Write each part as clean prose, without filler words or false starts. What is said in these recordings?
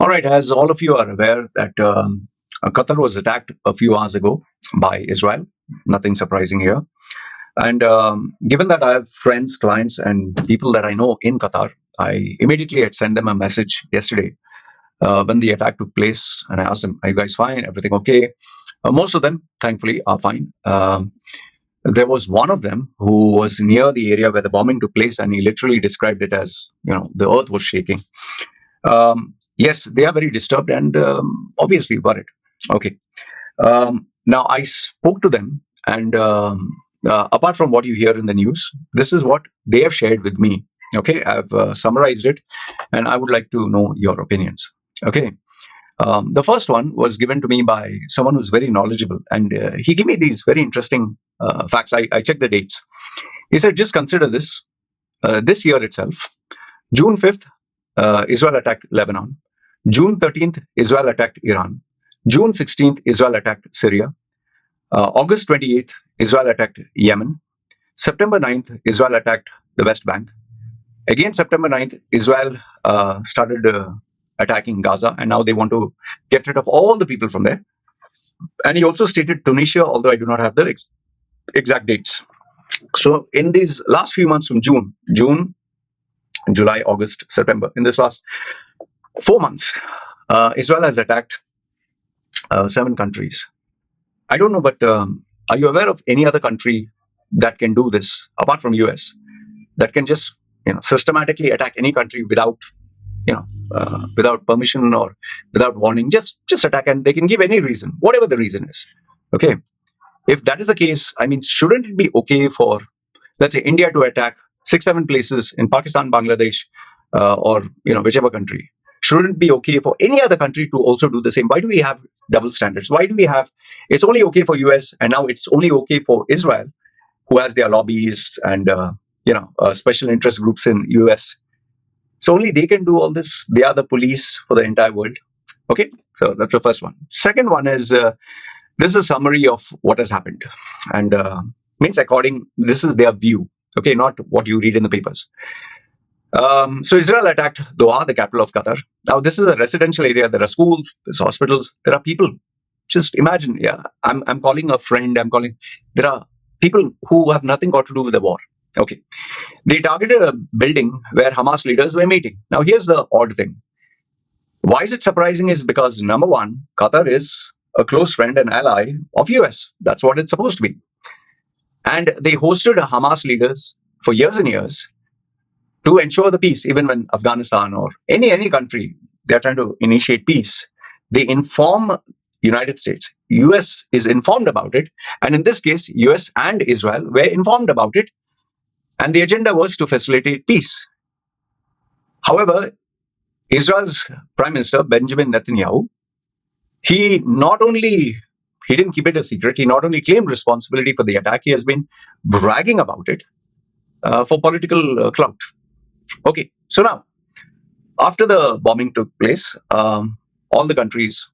right, as all of you are aware that Qatar was attacked a few hours ago by Israel. Nothing surprising here. And given that I have friends, clients, and people that I know in Qatar, I immediately had sent them a message yesterday when the attack took place, and I asked them, "Are you guys fine? Everything okay?" Most of them, thankfully, are fine. There was one of them who was near the area where the bombing took place, and he literally described it as, the earth was shaking. Yes, they are very disturbed and obviously worried. Okay. Now, I spoke to them, and apart from what you hear in the news, this is what they have shared with me. Okay, I've summarized it, and I would like to know your opinions. Okay. The first one was given to me by someone who's very knowledgeable, and he gave me these very interesting facts. I checked the dates. He said, just consider this. This year itself, June 5th, Israel attacked Lebanon. June 13th, Israel attacked Iran. June 16th, Israel attacked Syria. August 28th, Israel attacked Yemen. September 9th, Israel attacked the West Bank. Again, September 9th, Israel started attacking Gaza, and now they want to get rid of all the people from there. And he also stated Tunisia, although I do not have the exact dates. So in these last few months from June, July, August, September, in this last 4 months, Israel has attacked 7 countries. I don't know, but are you aware of any other country that can do this, apart from US, that can just systematically attack any country without permission or without warning, just attack, and they can give any reason, whatever the reason is. Okay. If that is the case, I mean, shouldn't it be okay for, let's say, India to attack 6-7 places in Pakistan, Bangladesh, or whichever country? Shouldn't it be okay for any other country to also do the same? Why do we have double standards? Why do we have, it's only okay for US, and now it's only okay for Israel, who has their lobbyists and special interest groups in US. So only they can do all this. They are the police for the entire world. Okay, so that's the first one. Second one is, this is a summary of what has happened. And means this is their view. Okay, not what you read in the papers. So Israel attacked Doha, the capital of Qatar. Now, this is a residential area. There are schools, there's hospitals, there are people. Just imagine, I'm calling a friend, there are people who have nothing got to do with the war. Okay. They targeted a building where Hamas leaders were meeting. Now, here's the odd thing. Why is it surprising is because, number one, Qatar is a close friend and ally of US. That's what it's supposed to be. And they hosted Hamas leaders for years and years to ensure the peace. Even when Afghanistan or any country, they're trying to initiate peace, they inform United States. US is informed about it. And in this case, US and Israel were informed about it. And the agenda was to facilitate peace. However, Israel's Prime Minister, Benjamin Netanyahu, he didn't keep it a secret. He not only claimed responsibility for the attack, he has been bragging about it for political clout. Okay, so now, after the bombing took place, all the countries,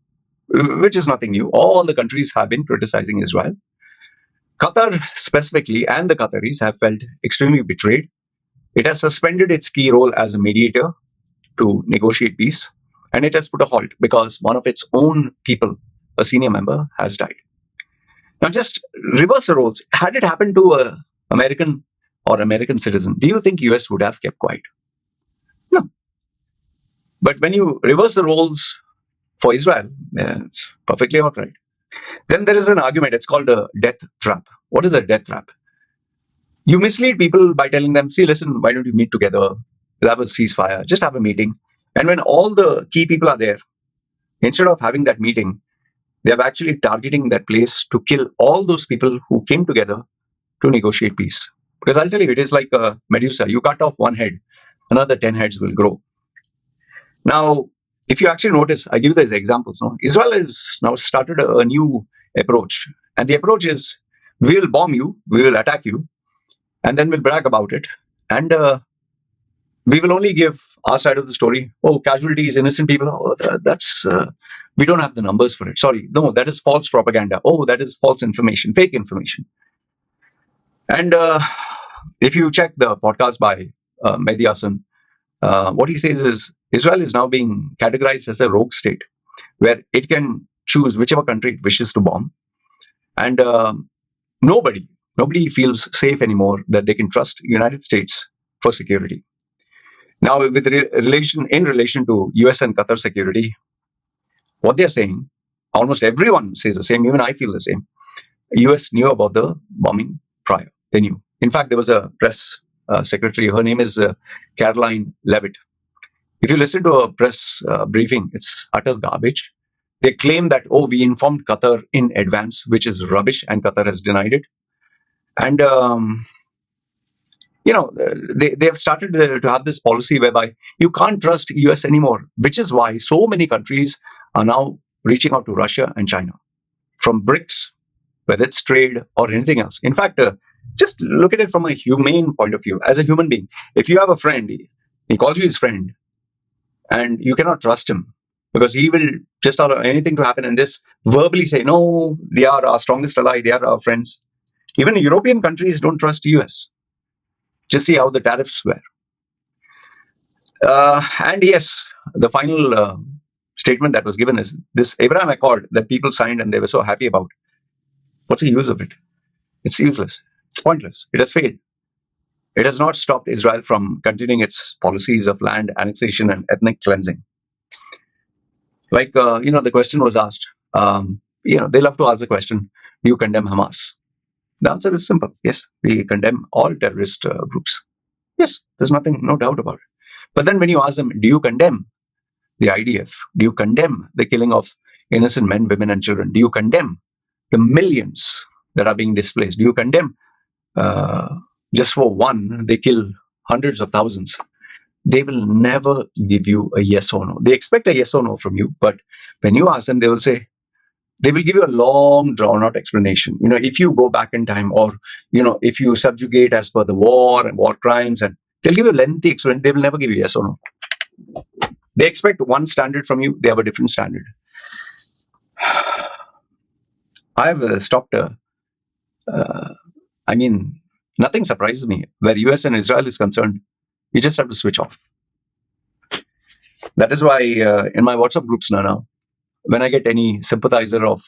which is nothing new, all the countries have been criticizing Israel. Qatar specifically and the Qataris have felt extremely betrayed. It has suspended its key role as a mediator to negotiate peace, and it has put a halt because one of its own people, a senior member, has died. Now, just reverse the roles. Had it happened to an American citizen, do you think US would have kept quiet? No. But when you reverse the roles for Israel, it's perfectly all right. Then there is an argument. It's called a death trap. What is a death trap? You mislead people by telling them, see, listen, why don't you meet together? We'll have a ceasefire. Just have a meeting. And when all the key people are there, instead of having that meeting, they are actually targeting that place to kill all those people who came together to negotiate peace. Because I'll tell you, it is like a Medusa. You cut off one head, another 10 heads will grow. Now, if you actually notice, I give you these examples. No? Israel has now started a new approach. And the approach is, we will bomb you, we will attack you, and then we'll brag about it. And we will only give our side of the story. Oh, casualties, innocent people. Oh, that's, we don't have the numbers for it. Sorry. No, that is false propaganda. Oh, that is false information, fake information. And if you check the podcast by Mehdi Hassan, What he says is Israel is now being categorized as a rogue state, where it can choose whichever country it wishes to bomb, and nobody feels safe anymore that they can trust United States for security. Now, with in relation to US and Qatar security, what they're saying, almost everyone says the same. Even I feel the same. US knew about the bombing prior. They knew. In fact, there was a press secretary. Her name is Caroline Levitt. If you listen to a press briefing, it's utter garbage. They claim that, oh, we informed Qatar in advance, which is rubbish, and Qatar has denied it. And, they have started to have this policy whereby you can't trust US anymore, which is why so many countries are now reaching out to Russia and China. From BRICS, whether it's trade or anything else. In fact, just look at it from a humane point of view. As a human being, if you have a friend, he calls you his friend, and you cannot trust him because he will just allow anything to happen and just verbally say, no, they are our strongest ally, they are our friends. Even European countries don't trust US. Just see how the tariffs were. And yes, the final statement that was given is this Abraham Accord that people signed and they were so happy about. What's the use of it? It's useless. It's pointless. It has failed. It has not stopped Israel from continuing its policies of land annexation and ethnic cleansing. Like, the question was asked. They love to ask the question, do you condemn Hamas? The answer is simple. Yes, we condemn all terrorist groups. Yes, there's no doubt about it. But then when you ask them, do you condemn the IDF? Do you condemn the killing of innocent men, women, and children? Do you condemn the millions that are being displaced? Do you condemn just for one, they kill hundreds of thousands? They will never give you a yes or no. They expect a yes or no from you, but when you ask them, they will give you a long drawn out explanation. If you go back in time, or if you subjugate as per the war and war crimes, and they'll give you a lengthy explanation. They will never give you yes or no. They expect one standard from you, they have a different standard. I have stopped. Nothing surprises me. Where US and Israel is concerned, you just have to switch off. That is why in my WhatsApp groups now, when I get any sympathizer of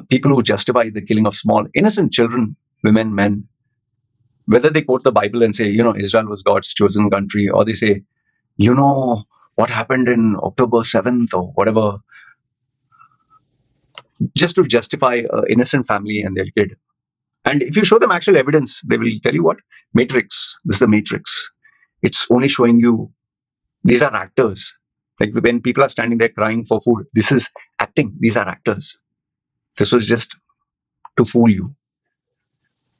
people who justify the killing of small, innocent children, women, men, whether they quote the Bible and say, Israel was God's chosen country, or they say, what happened in October 7th or whatever, just to justify an innocent family and their kid. And if you show them actual evidence, they will tell you what? Matrix. This is the Matrix. It's only showing you these are actors. Like when people are standing there crying for food, this is acting. These are actors. This was just to fool you.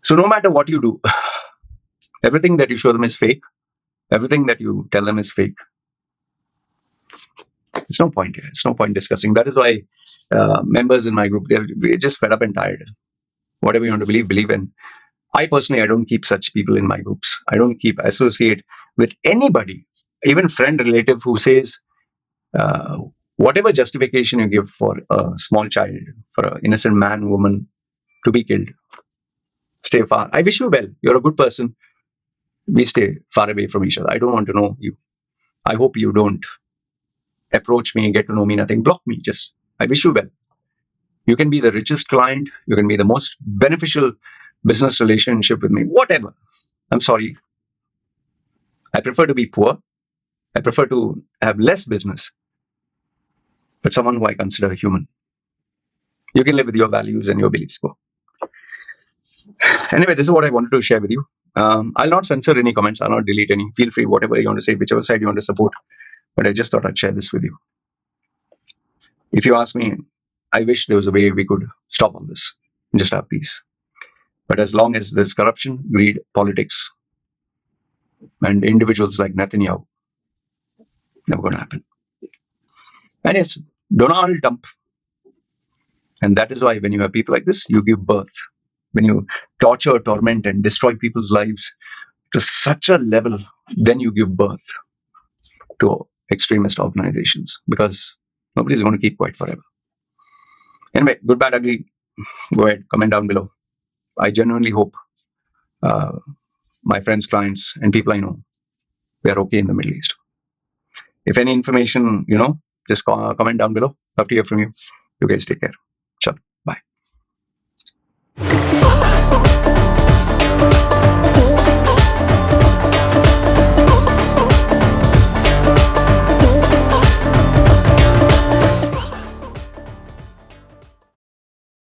So no matter what you do, everything that you show them is fake. Everything that you tell them is fake. It's no point here. It's no point discussing. That is why members in my group, we're just fed up and tired. Whatever you want to believe in. I personally, I don't keep such people in my groups. I don't associate with anybody, even friend, relative who says, whatever justification you give for a small child, for an innocent man, woman to be killed, stay far. I wish you well. You're a good person. We stay far away from each other. I don't want to know you. I hope you don't approach me, get to know me, nothing. Block me. I wish you well. You can be the richest client. You can be the most beneficial business relationship with me. Whatever. I'm sorry. I prefer to be poor. I prefer to have less business. But someone who I consider human. You can live with your values and your beliefs. Go. Anyway, this is what I wanted to share with you. I'll not censor any comments. I'll not delete any. Feel free, whatever you want to say, whichever side you want to support. But I just thought I'd share this with you. If you ask me, I wish there was a way we could stop all this and just have peace. But as long as there's corruption, greed, politics, and individuals like Netanyahu, never going to happen. And yes, Donald Trump. And that is why when you have people like this, you give birth. When you torture, torment, and destroy people's lives to such a level, then you give birth to extremist organizations, because nobody's going to keep quiet forever. Anyway, good, bad, ugly, go ahead, comment down below. I genuinely hope my friends, clients, and people I know we are okay in the Middle East. If any information, just comment down below. Love to hear from you. You guys take care.